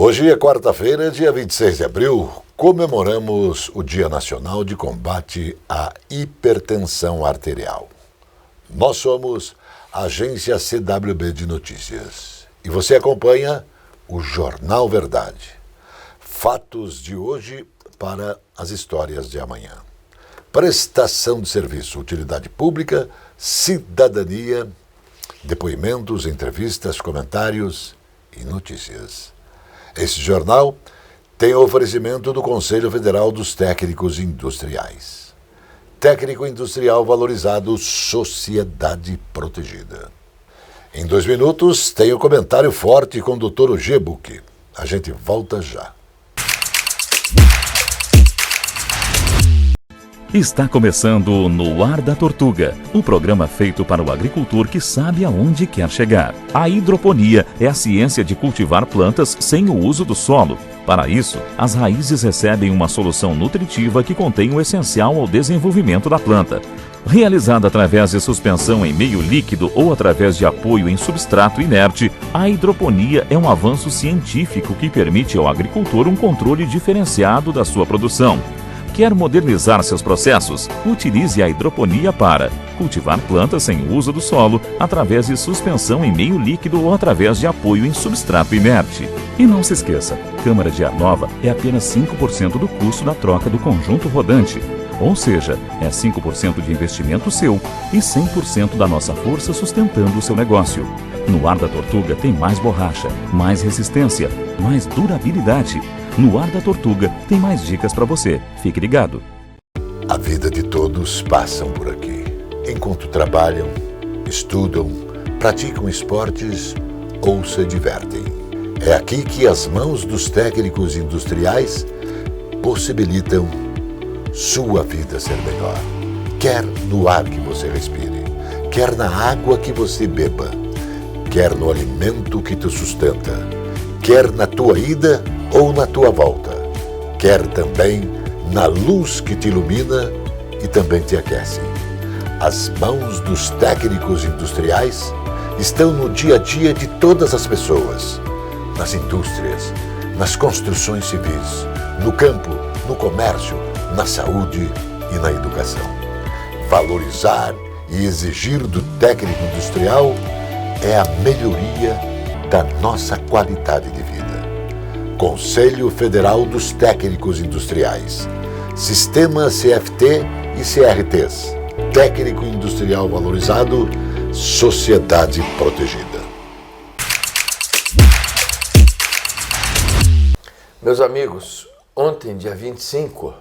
Hoje é quarta-feira, dia 26 de abril, comemoramos o Dia Nacional de Combate à Hipertensão Arterial. Nós somos a agência CWB de Notícias e você acompanha o Jornal Verdade. Fatos de hoje para as histórias de amanhã. Prestação de serviço, utilidade pública, cidadania, depoimentos, entrevistas, comentários e notícias. Esse jornal tem o oferecimento do Conselho Federal dos Técnicos Industriais. Técnico industrial valorizado, sociedade protegida. Em 2 minutos tem o comentário forte com o Dr. Gebuque. A gente volta já. Está começando No Ar da Tortuga, um programa feito para o agricultor que sabe aonde quer chegar. A hidroponia é a ciência de cultivar plantas sem o uso do solo. Para isso, as raízes recebem uma solução nutritiva que contém o essencial ao desenvolvimento da planta. Realizada através de suspensão em meio líquido ou através de apoio em substrato inerte, a hidroponia é um avanço científico que permite ao agricultor um controle diferenciado da sua produção. Quer modernizar seus processos? Utilize a hidroponia para cultivar plantas sem uso do solo, através de suspensão em meio líquido ou através de apoio em substrato inerte. E não se esqueça, câmara de ar nova é apenas 5% do custo da troca do conjunto rodante. Ou seja, é 5% de investimento seu e 100% da nossa força sustentando o seu negócio. No Ar da Tortuga tem mais borracha, mais resistência, mais durabilidade. No Ar da Tortuga tem mais dicas para você. Fique ligado. A vida de todos passam por aqui. Enquanto trabalham, estudam, praticam esportes ou se divertem. É aqui que as mãos dos técnicos industriais possibilitam sua vida ser melhor. Quer no ar que você respire, quer na água que você beba, quer no alimento que te sustenta, quer na tua ida ou na tua volta, quer também na luz que te ilumina e também te aquece. As mãos dos técnicos industriais estão no dia a dia de todas as pessoas, nas indústrias, nas construções civis, no campo, no comércio, na saúde e na educação. Valorizar e exigir do técnico industrial é a melhoria da nossa qualidade de vida. Conselho Federal dos Técnicos Industriais, Sistema CFT e CRTs, Técnico Industrial Valorizado, Sociedade Protegida. Meus amigos, ontem, dia 25,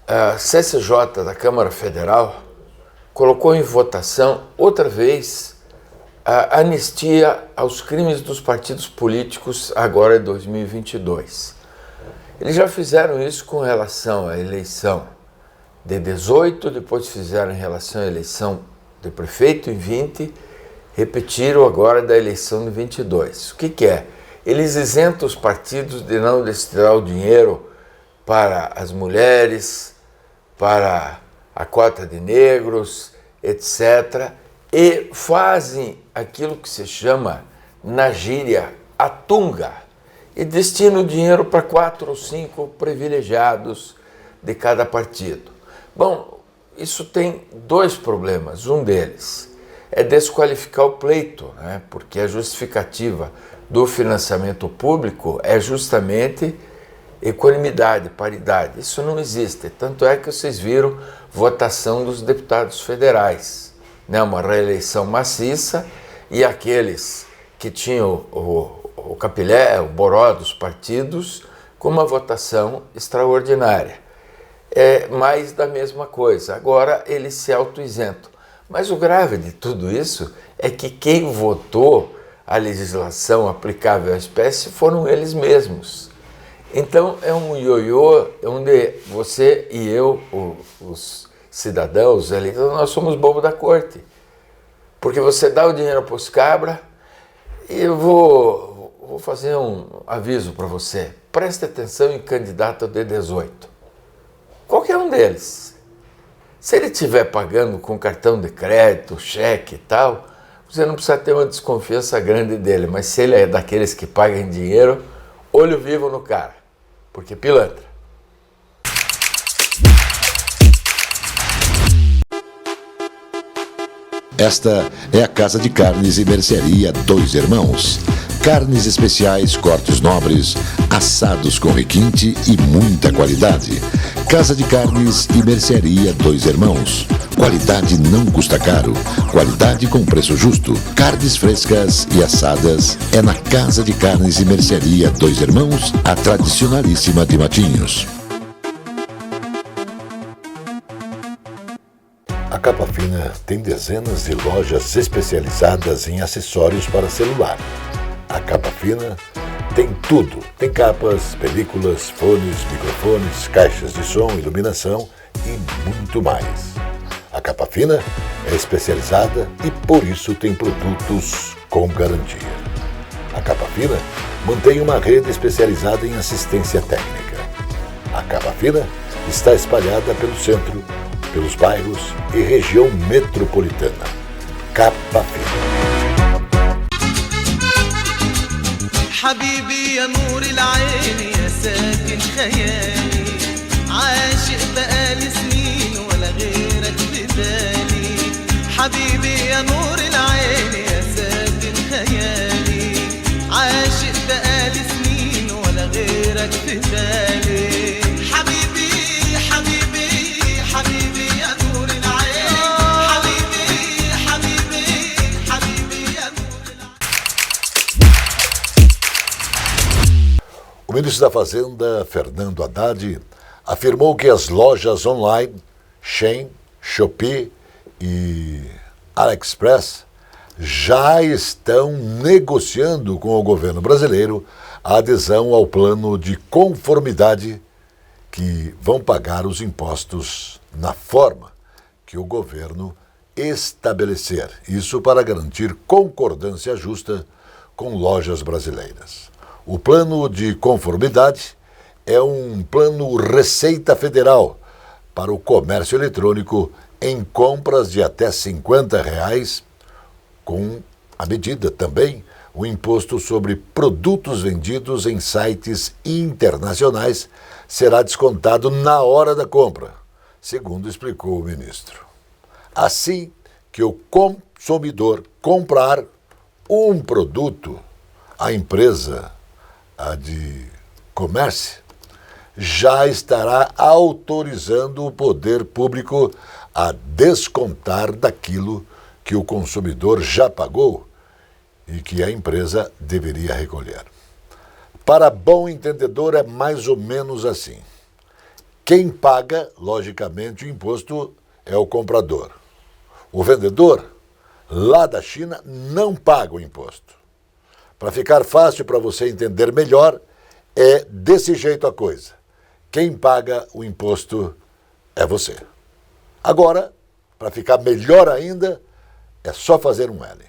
a CCJ da Câmara Federal colocou em votação outra vez a anistia aos crimes dos partidos políticos agora em 2022. Eles já fizeram isso com relação à eleição de 18, depois fizeram em relação à eleição de prefeito em 20, repetiram agora da eleição de 22. O que é? Eles isentam os partidos de não destinar o dinheiro para as mulheres, para a cota de negros, etc., e fazem aquilo que se chama, na gíria, a tunga, e destinam o dinheiro para 4 ou 5 privilegiados de cada partido. Bom, isso tem 2 problemas. Um deles é desqualificar o pleito, né? Porque a justificativa do financiamento público é justamente equanimidade, paridade. Isso não existe. Tanto é que vocês viram votação dos deputados federais, né, uma reeleição maciça, e aqueles que tinham o capilé, o boró dos partidos, com uma votação extraordinária. É mais da mesma coisa. Agora eles se auto-isentam. Mas o grave de tudo isso é que quem votou a legislação aplicável à espécie foram eles mesmos. Então é um ioiô onde você e eu, os cidadãos, nós somos bobo da corte. Porque você dá o dinheiro para os cabras e eu vou fazer um aviso para você. Preste atenção em candidato de 18. Qualquer um deles. Se ele estiver pagando com cartão de crédito, cheque e tal, você não precisa ter uma desconfiança grande dele. Mas se ele é daqueles que pagam em dinheiro, olho vivo no cara, porque pilantra. Esta é a Casa de Carnes e Mercearia Dois Irmãos. Carnes especiais, cortes nobres, assados com requinte e muita qualidade. Casa de Carnes e Mercearia Dois Irmãos. Qualidade não custa caro. Qualidade com preço justo. Carnes frescas e assadas é na Casa de Carnes e Mercearia Dois Irmãos, a tradicionalíssima de Matinhos. A Capa Fina tem dezenas de lojas especializadas em acessórios para celular. A Capa Fina tem tudo. Tem capas, películas, fones, microfones, caixas de som, iluminação e muito mais. A Capa Fina é especializada e por isso tem produtos com garantia. A Capa Fina mantém uma rede especializada em assistência técnica. A Capa Fina está espalhada pelo centro, pelos bairros e região metropolitana. Capa Fina. حبيبي يا نور العين يا ساكن خيالي عاشق بقالي سنين ولا غيرك بدالي حبيبي يا نور العين يا ساكن خيالي عاشق بقالي سنين ولا غيرك بدالي حبيبي حبيبي حبيبي يا نور العين حبيبي حبيبي حبيبي يا نور العين. O ministro da Fazenda, Fernando Haddad, afirmou que as lojas online, Shein, Shopee e AliExpress já estão negociando com o governo brasileiro a adesão ao plano de conformidade que vão pagar os impostos na forma que o governo estabelecer. Isso para garantir concordância justa com lojas brasileiras. O plano de conformidade é um plano Receita Federal para o comércio eletrônico em compras de até R$50, com a medida também o imposto sobre produtos vendidos em sites internacionais será descontado na hora da compra, segundo explicou o ministro. Assim que o consumidor comprar um produto, a empresa de comércio já estará autorizando o poder público a descontar daquilo que o consumidor já pagou e que a empresa deveria recolher. Para bom entendedor, é mais ou menos assim. Quem paga, logicamente, o imposto é o comprador. O vendedor, lá da China, não paga o imposto. Para ficar fácil para você entender melhor, é desse jeito a coisa. Quem paga o imposto é você. Agora, para ficar melhor ainda, é só fazer um L.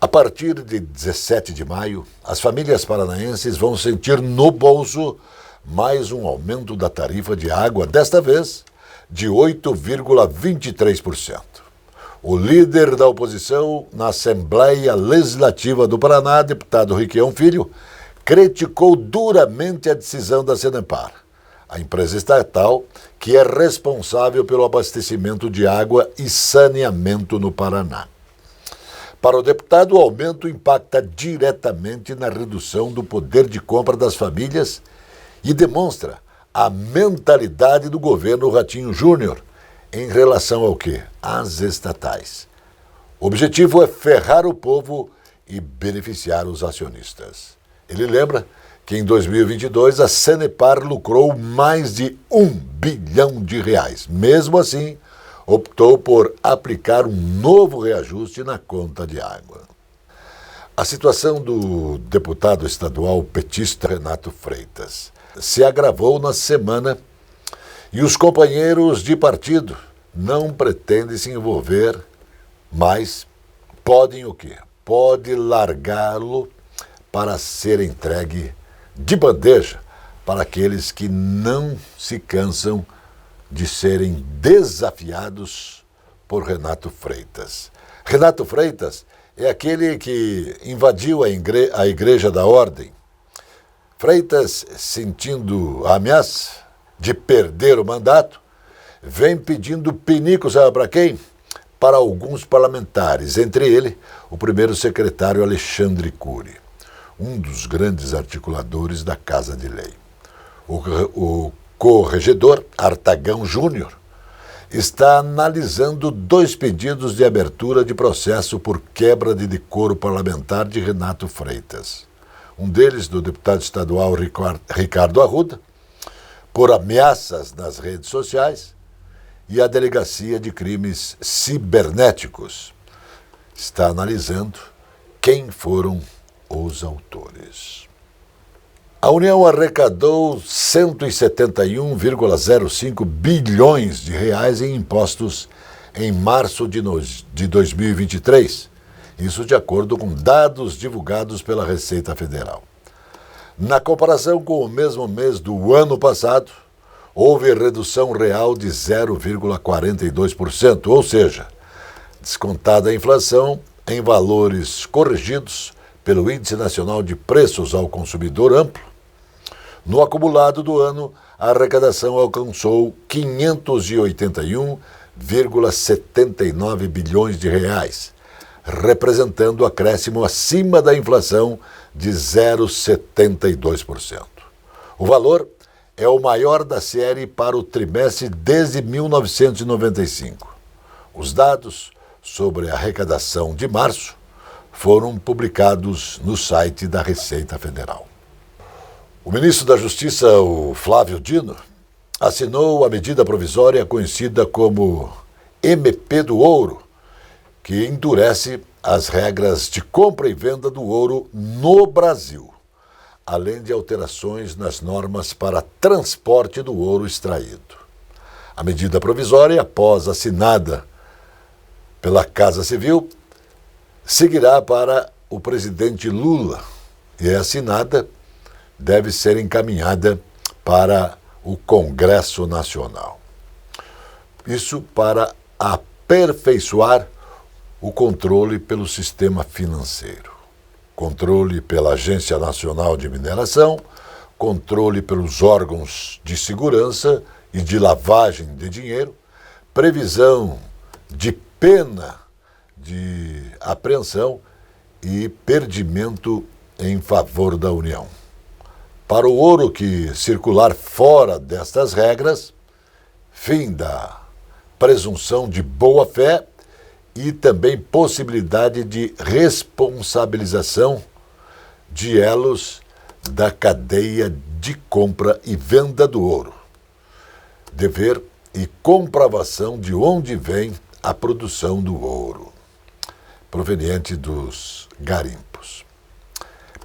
A partir de 17 de maio, as famílias paranaenses vão sentir no bolso mais um aumento da tarifa de água, desta vez de 8,23%. O líder da oposição na Assembleia Legislativa do Paraná, deputado Riquião Filho, criticou duramente a decisão da Sanepar, a empresa estatal que é responsável pelo abastecimento de água e saneamento no Paraná. Para o deputado, o aumento impacta diretamente na redução do poder de compra das famílias e demonstra a mentalidade do governo Ratinho Júnior em relação ao quê? Às estatais. O objetivo é ferrar o povo e beneficiar os acionistas. Ele lembra que em 2022 a Sanepar lucrou mais de R$1 bilhão. Mesmo assim, optou por aplicar um novo reajuste na conta de água. A situação do deputado estadual petista Renato Freitas se agravou na semana e os companheiros de partido não pretendem se envolver, mas podem o quê? Pode largá-lo para ser entregue de bandeja para aqueles que não se cansam de serem desafiados por Renato Freitas. Renato Freitas é aquele que invadiu a Igreja da Ordem, Freitas, sentindo a ameaça de perder o mandato, vem pedindo pinico, sabe para quem? Para alguns parlamentares, entre ele o primeiro secretário Alexandre Cury, um dos grandes articuladores da Casa de Lei. O corregedor Artagão Júnior está analisando 2 pedidos de abertura de processo por quebra de decoro parlamentar de Renato Freitas. Um deles, do deputado estadual Ricardo Arruda, por ameaças nas redes sociais, e a Delegacia de Crimes Cibernéticos está analisando quem foram os autores. A União arrecadou 171,05 bilhões de reais em impostos em março de 2023, isso de acordo com dados divulgados pela Receita Federal. Na comparação com o mesmo mês do ano passado, houve redução real de 0,42%, ou seja, descontada a inflação em valores corrigidos pelo Índice Nacional de Preços ao Consumidor Amplo. No acumulado do ano, a arrecadação alcançou 581,79 bilhões de reais, representando acréscimo acima da inflação de 0,72%. O valor é o maior da série para o trimestre desde 1995. Os dados sobre a arrecadação de março foram publicados no site da Receita Federal. O ministro da Justiça, o Flávio Dino, assinou a medida provisória conhecida como MP do Ouro, que endurece as regras de compra e venda do ouro no Brasil, além de alterações nas normas para transporte do ouro extraído. A medida provisória, após assinada pela Casa Civil, seguirá para o presidente Lula e é assinada, deve ser encaminhada para o Congresso Nacional. Isso para aperfeiçoar o controle pelo sistema financeiro, controle pela Agência Nacional de Mineração, controle pelos órgãos de segurança e de lavagem de dinheiro, previsão de pena de apreensão e perdimento em favor da União. Para o ouro que circular fora destas regras, fim da presunção de boa-fé e também possibilidade de responsabilização de elos da cadeia de compra e venda do ouro. Dever e comprovação de onde vem a produção do ouro, proveniente dos garimpos.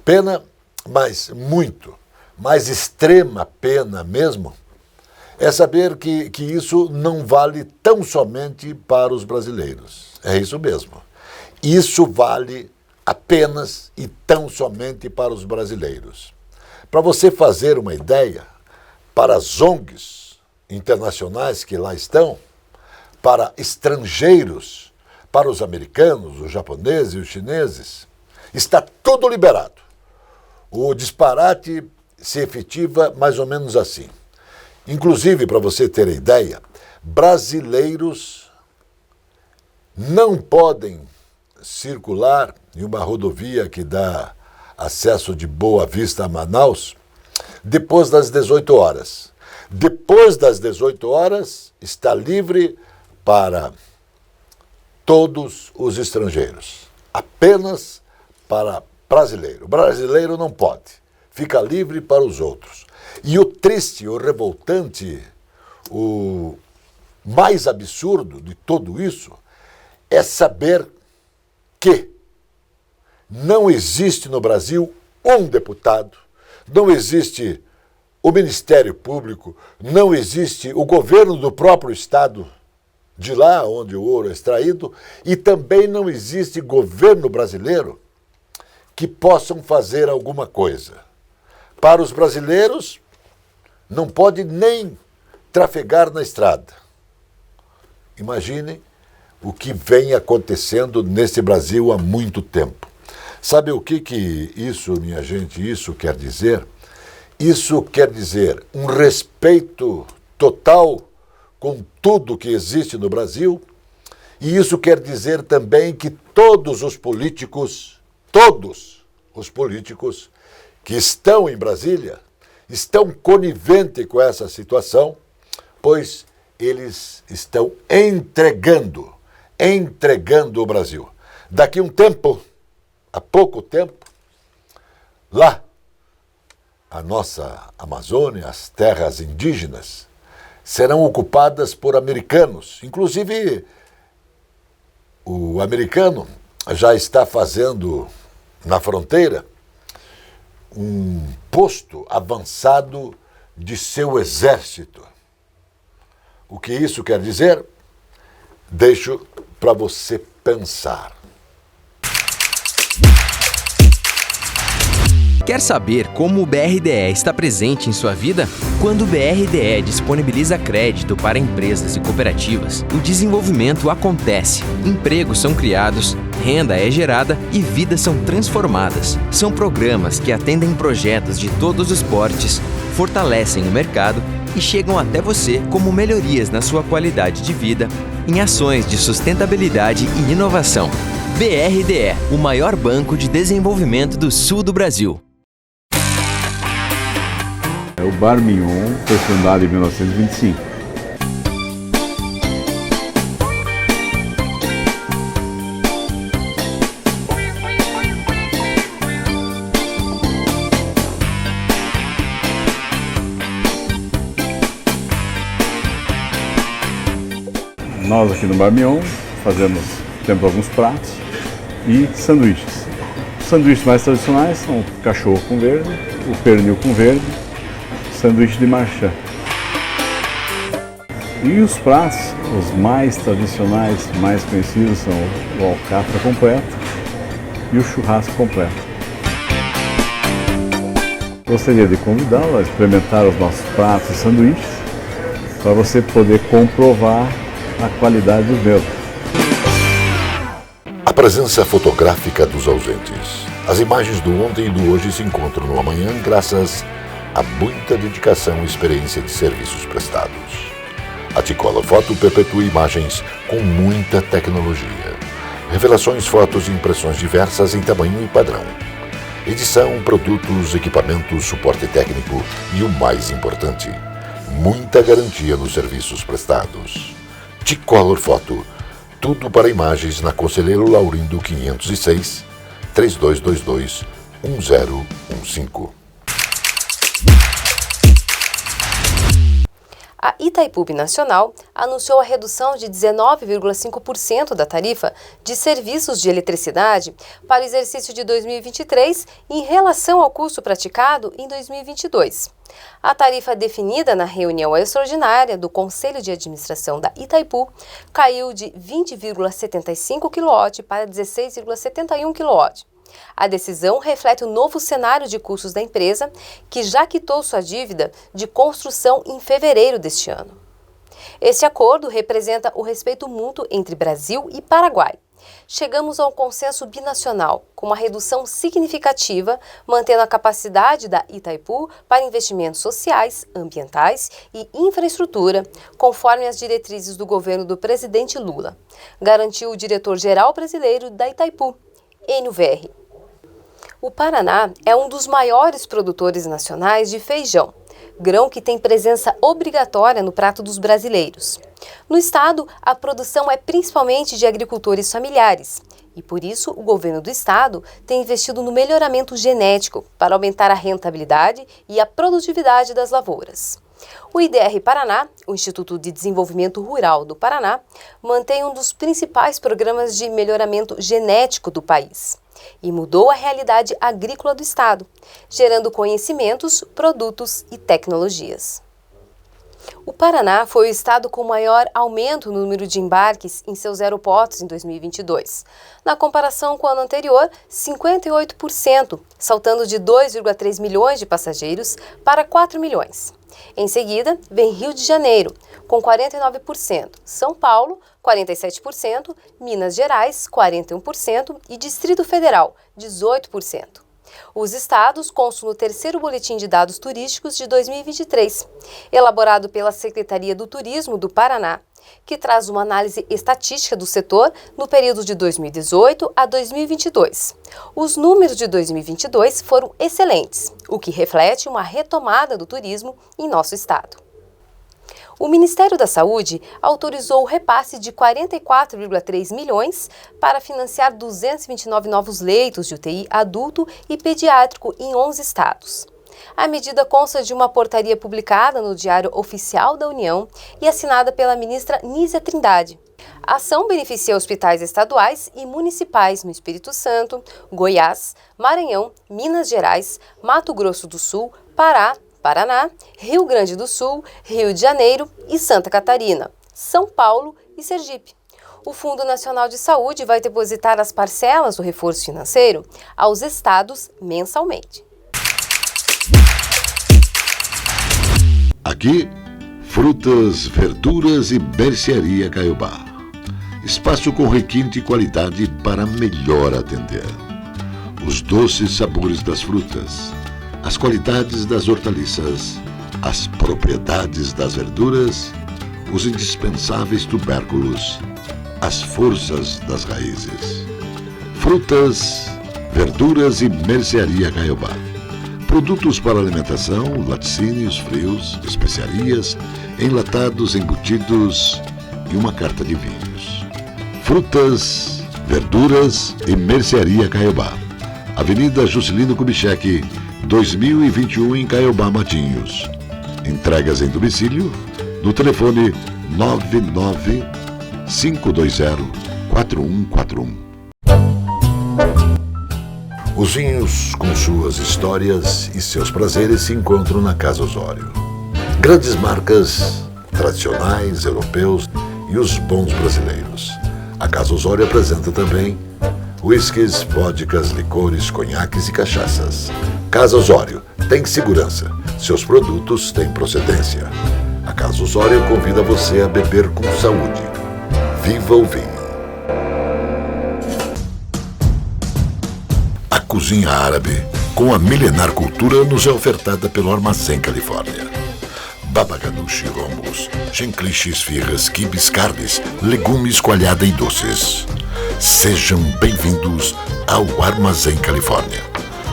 Pena, mas muito, mais extrema pena mesmo, é saber que isso não vale tão somente para os brasileiros. É isso mesmo. Isso vale apenas e tão somente para os brasileiros. Para você fazer uma ideia, para as ONGs internacionais que lá estão, para estrangeiros, para os americanos, os japoneses e os chineses, está tudo liberado. O disparate se efetiva mais ou menos assim. Inclusive, para você ter ideia, brasileiros não podem circular em uma rodovia que dá acesso de Boa Vista a Manaus depois das 18 horas. Depois das 18 horas, está livre para todos os estrangeiros, apenas para brasileiro. Brasileiro não pode, fica livre para os outros. E o triste, o revoltante, o mais absurdo de tudo isso é saber que não existe no Brasil um deputado, não existe o Ministério Público, não existe o governo do próprio estado de lá onde o ouro é extraído e também não existe governo brasileiro que possam fazer alguma coisa. Para os brasileiros, não pode nem trafegar na estrada. Imaginem o que vem acontecendo nesse Brasil há muito tempo. Sabe o que isso, minha gente, isso quer dizer? Isso quer dizer um respeito total com tudo que existe no Brasil, e isso quer dizer também que todos os políticos que estão em Brasília estão coniventes com essa situação, pois eles estão entregando o Brasil. Daqui a pouco tempo, lá, a nossa Amazônia, as terras indígenas, serão ocupadas por americanos. Inclusive, o americano já está fazendo na fronteira um posto avançado de seu exército. O que isso quer dizer? Deixo para você pensar. Quer saber como o BRDE está presente em sua vida? Quando o BRDE disponibiliza crédito para empresas e cooperativas, o desenvolvimento acontece, empregos são criados, renda é gerada e vidas são transformadas. São programas que atendem projetos de todos os portes, fortalecem o mercado e chegam até você como melhorias na sua qualidade de vida, em ações de sustentabilidade e inovação. BRDE, o maior banco de desenvolvimento do sul do Brasil. O Bar Mignon foi fundado em 1925. Nós aqui no Bar Mignon temos alguns pratos e sanduíches. Os sanduíches mais tradicionais são o cachorro com verde, o pernil com verde, sanduíche de marchand. E os pratos, os mais tradicionais, mais conhecidos, são o alcatra completo e o churrasco completo. Gostaria de convidá-lo a experimentar os nossos pratos e sanduíches para você poder comprovar a qualidade dos mesmos. A presença fotográfica dos ausentes. As imagens do ontem e do hoje se encontram no amanhã graças a muita dedicação e experiência de serviços prestados. A T-Color Foto perpetua imagens com muita tecnologia. Revelações, fotos e impressões diversas em tamanho e padrão. Edição, produtos, equipamentos, suporte técnico e o mais importante, muita garantia nos serviços prestados. T-Color Foto, tudo para imagens na Conselheiro Laurindo 506, 3222-1015. A Itaipu Binacional anunciou a redução de 19,5% da tarifa de serviços de eletricidade para o exercício de 2023 em relação ao custo praticado em 2022. A tarifa definida na reunião extraordinária do Conselho de Administração da Itaipu caiu de 20,75 kW para 16,71 kW. A decisão reflete o novo cenário de custos da empresa, que já quitou sua dívida de construção em fevereiro deste ano. Este acordo representa o respeito mútuo entre Brasil e Paraguai. Chegamos a um consenso binacional, com uma redução significativa, mantendo a capacidade da Itaipu para investimentos sociais, ambientais e infraestrutura, conforme as diretrizes do governo do presidente Lula, garantiu o diretor-geral brasileiro da Itaipu, Enio Verri. O Paraná é um dos maiores produtores nacionais de feijão, grão que tem presença obrigatória no prato dos brasileiros. No estado, a produção é principalmente de agricultores familiares e, por isso, o governo do estado tem investido no melhoramento genético para aumentar a rentabilidade e a produtividade das lavouras. O IDR Paraná, o Instituto de Desenvolvimento Rural do Paraná, mantém um dos principais programas de melhoramento genético do país e mudou a realidade agrícola do estado, gerando conhecimentos, produtos e tecnologias. O Paraná foi o estado com maior aumento no número de embarques em seus aeroportos em 2022. Na comparação com o ano anterior, 58%, saltando de 2,3 milhões de passageiros para 4 milhões. Em seguida, vem Rio de Janeiro, com 49%, São Paulo, 47%, Minas Gerais, 41% e Distrito Federal, 18%. Os estados constam no terceiro Boletim de Dados Turísticos de 2023, elaborado pela Secretaria do Turismo do Paraná, que traz uma análise estatística do setor no período de 2018 a 2022. Os números de 2022 foram excelentes, o que reflete uma retomada do turismo em nosso estado. O Ministério da Saúde autorizou o repasse de 44,3 milhões para financiar 229 novos leitos de UTI adulto e pediátrico em 11 estados. A medida consta de uma portaria publicada no Diário Oficial da União e assinada pela ministra Nízia Trindade. A ação beneficia hospitais estaduais e municipais no Espírito Santo, Goiás, Maranhão, Minas Gerais, Mato Grosso do Sul, Pará, Paraná, Rio Grande do Sul, Rio de Janeiro e Santa Catarina, São Paulo e Sergipe. O Fundo Nacional de Saúde vai depositar as parcelas do reforço financeiro aos estados mensalmente. Aqui, frutas, verduras e mercearia Caiobá. Espaço com requinte e qualidade para melhor atender. Os doces sabores das frutas, as qualidades das hortaliças, as propriedades das verduras, os indispensáveis tubérculos, as forças das raízes. Frutas, verduras e mercearia Caiobá. Produtos para alimentação, laticínios, frios, especiarias, enlatados, embutidos e uma carta de vinhos. Frutas, verduras e mercearia Caiobá. Avenida Juscelino Kubitschek, 2021 em Caiobá, Matinhos. Entregas em domicílio no telefone 99520-4141. Os vinhos, com suas histórias e seus prazeres, se encontram na Casa Osório. Grandes marcas tradicionais, europeus e os bons brasileiros. A Casa Osório apresenta também uísques, vodkas, licores, conhaques e cachaças. Casa Osório tem segurança. Seus produtos têm procedência. A Casa Osório convida você a beber com saúde. Viva o vinho! A cozinha árabe, com a milenar cultura, nos é ofertada pelo Armazém Califórnia. Baba ganoush, rombos, chencliche, esfirras, quibes, carnes, legumes, coalhada e doces. Sejam bem-vindos ao Armazém Califórnia.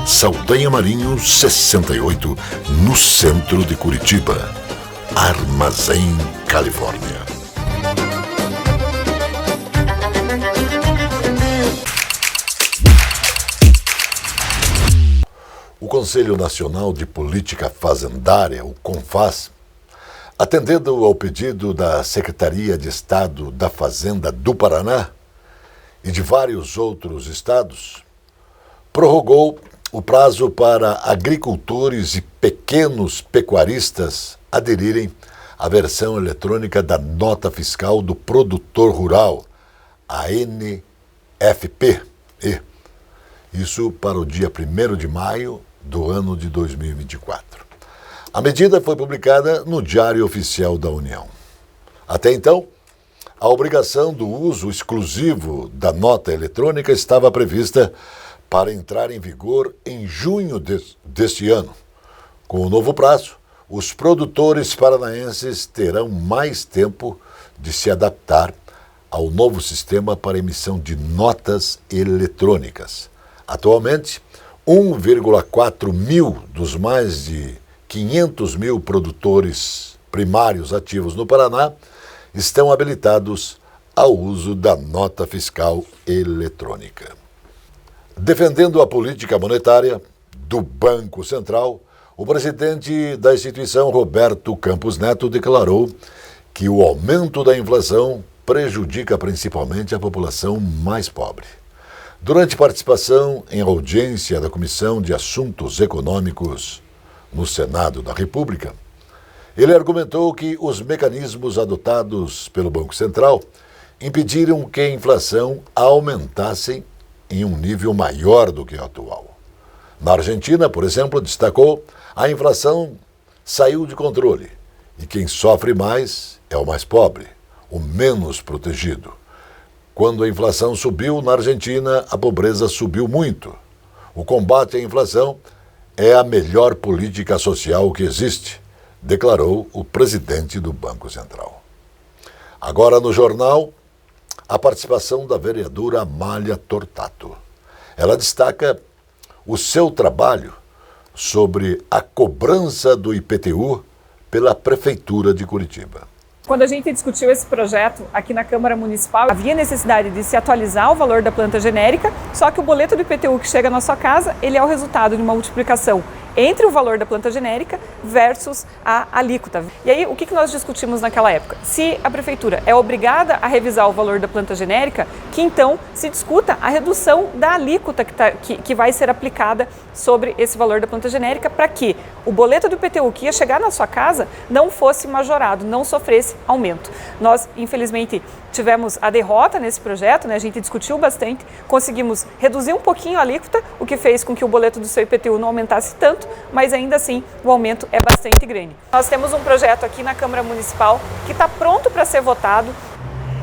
Saldanha Marinho 68, no centro de Curitiba. Armazém Califórnia. O Conselho Nacional de Política Fazendária, o CONFAS, atendendo ao pedido da Secretaria de Estado da Fazenda do Paraná e de vários outros estados, prorrogou o prazo para agricultores e pequenos pecuaristas aderirem à versão eletrônica da Nota Fiscal do Produtor Rural, a NFP. Isso para o dia 1º de maio do ano de 2024. A medida foi publicada no Diário Oficial da União. Até então, a obrigação do uso exclusivo da nota eletrônica estava prevista para entrar em vigor em junho deste ano. Com o novo prazo, os produtores paranaenses terão mais tempo de se adaptar ao novo sistema para emissão de notas eletrônicas. Atualmente, 1,4 mil dos mais de 500 mil produtores primários ativos no Paraná estão habilitados ao uso da nota fiscal eletrônica. Defendendo a política monetária do Banco Central, o presidente da instituição, Roberto Campos Neto, declarou que o aumento da inflação prejudica principalmente a população mais pobre. Durante participação em audiência da Comissão de Assuntos Econômicos no Senado da República, ele argumentou que os mecanismos adotados pelo Banco Central impediram que a inflação aumentasse em um nível maior do que o atual. Na Argentina, por exemplo, destacou, a inflação saiu de controle e quem sofre mais é o mais pobre, o menos protegido. Quando a inflação subiu na Argentina, a pobreza subiu muito. O combate à inflação é a melhor política social que existe, declarou o presidente do Banco Central. Agora no jornal, a participação da vereadora Amália Tortato. Ela destaca o seu trabalho sobre a cobrança do IPTU pela Prefeitura de Curitiba. Quando a gente discutiu esse projeto aqui na Câmara Municipal, havia necessidade de se atualizar o valor da planta genérica, só que o boleto do IPTU que chega na sua casa, ele é o resultado de uma multiplicação entre o valor da planta genérica versus a alíquota. E aí, o que nós discutimos naquela época? Se a Prefeitura é obrigada a revisar o valor da planta genérica, que então se discuta a redução da alíquota que vai ser aplicada sobre esse valor da planta genérica para que o boleto do IPTU que ia chegar na sua casa não fosse majorado, não sofresse aumento. Nós, infelizmente, tivemos a derrota nesse projeto, né? A gente discutiu bastante, conseguimos reduzir um pouquinho a alíquota, o que fez com que o boleto do seu IPTU não aumentasse tanto, mas ainda assim o aumento é bastante grande. Nós temos um projeto aqui na Câmara Municipal que está pronto para ser votado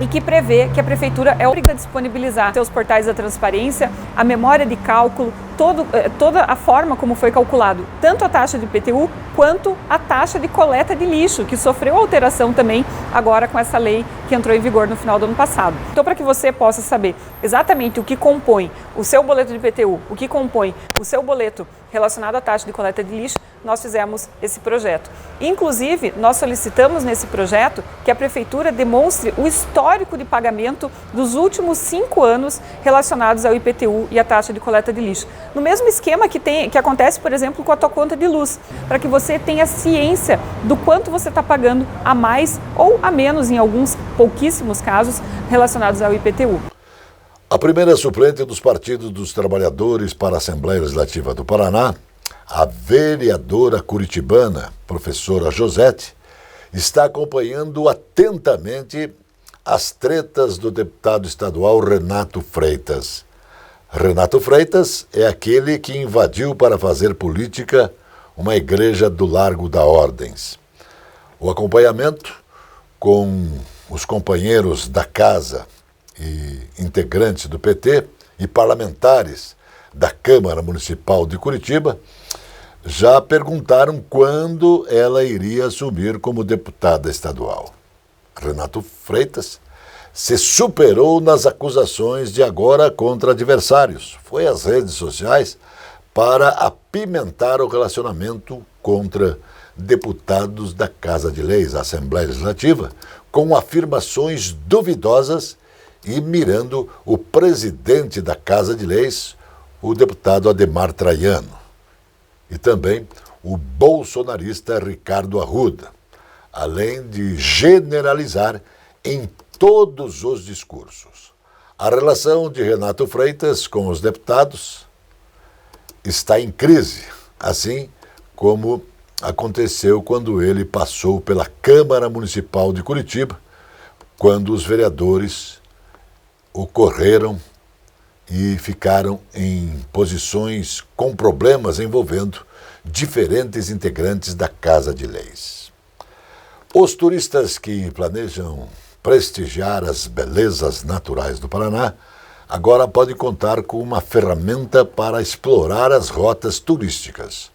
e que prevê que a Prefeitura é obrigada a disponibilizar seus portais da transparência, a memória de cálculo, toda a forma como foi calculado, tanto a taxa de IPTU quanto a taxa de coleta de lixo, que sofreu alteração também agora com essa lei que entrou em vigor no final do ano passado. Então, para que você possa saber exatamente o que compõe o seu boleto de IPTU, o que compõe o seu boleto relacionado à taxa de coleta de lixo, nós fizemos esse projeto. Inclusive, nós solicitamos nesse projeto que a Prefeitura demonstre o histórico de pagamento dos últimos 5 anos relacionados ao IPTU e à taxa de coleta de lixo. No mesmo esquema que acontece, por exemplo, com a tua conta de luz, para que você tenha ciência do quanto você está pagando a mais ou a menos, em alguns pouquíssimos casos, relacionados ao IPTU. A primeira suplente dos Partidos dos Trabalhadores para a Assembleia Legislativa do Paraná, a vereadora curitibana, professora Josete, está acompanhando atentamente as tretas do deputado estadual Renato Freitas. Renato Freitas é aquele que invadiu para fazer política uma igreja do Largo da Ordens. O acompanhamento com os companheiros da casa e integrantes do PT e parlamentares da Câmara Municipal de Curitiba já perguntaram quando ela iria assumir como deputada estadual. Renato Freitas se superou nas acusações de agora contra adversários. Foi às redes sociais para apimentar o relacionamento contra deputados da Casa de Leis, a Assembleia Legislativa, com afirmações duvidosas e mirando o presidente da Casa de Leis, o deputado Ademar Traiano, e também o bolsonarista Ricardo Arruda, além de generalizar em todos os discursos. A relação de Renato Freitas com os deputados está em crise, assim como aconteceu quando ele passou pela Câmara Municipal de Curitiba, quando os vereadores ocorreram e ficaram em posições com problemas envolvendo diferentes integrantes da Casa de Leis. Os turistas que planejam prestigiar as belezas naturais do Paraná agora podem contar com uma ferramenta para explorar as rotas turísticas.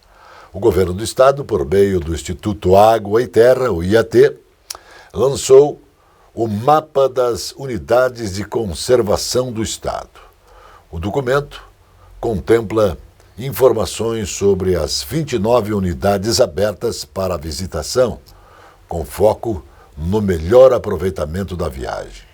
O governo do estado, por meio do Instituto Água e Terra, o IAT, lançou o Mapa das Unidades de Conservação do Estado. O documento contempla informações sobre as 29 unidades abertas para visitação, com foco no melhor aproveitamento da viagem.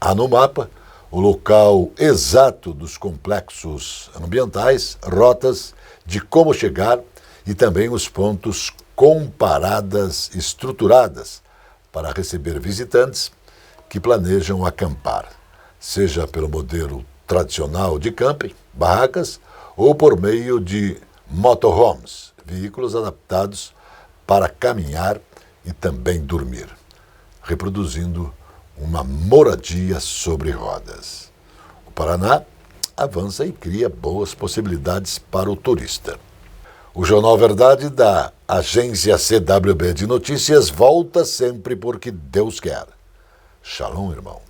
Há no mapa o local exato dos complexos ambientais, rotas de como chegar e também os pontos com paradas estruturadas para receber visitantes que planejam acampar, seja pelo modelo tradicional de camping, barracas, ou por meio de motorhomes, veículos adaptados para caminhar e também dormir, reproduzindo uma moradia sobre rodas. O Paraná avança e cria boas possibilidades para o turista. O Jornal Verdade da agência CWB de Notícias volta sempre porque Deus quer. Shalom, irmão.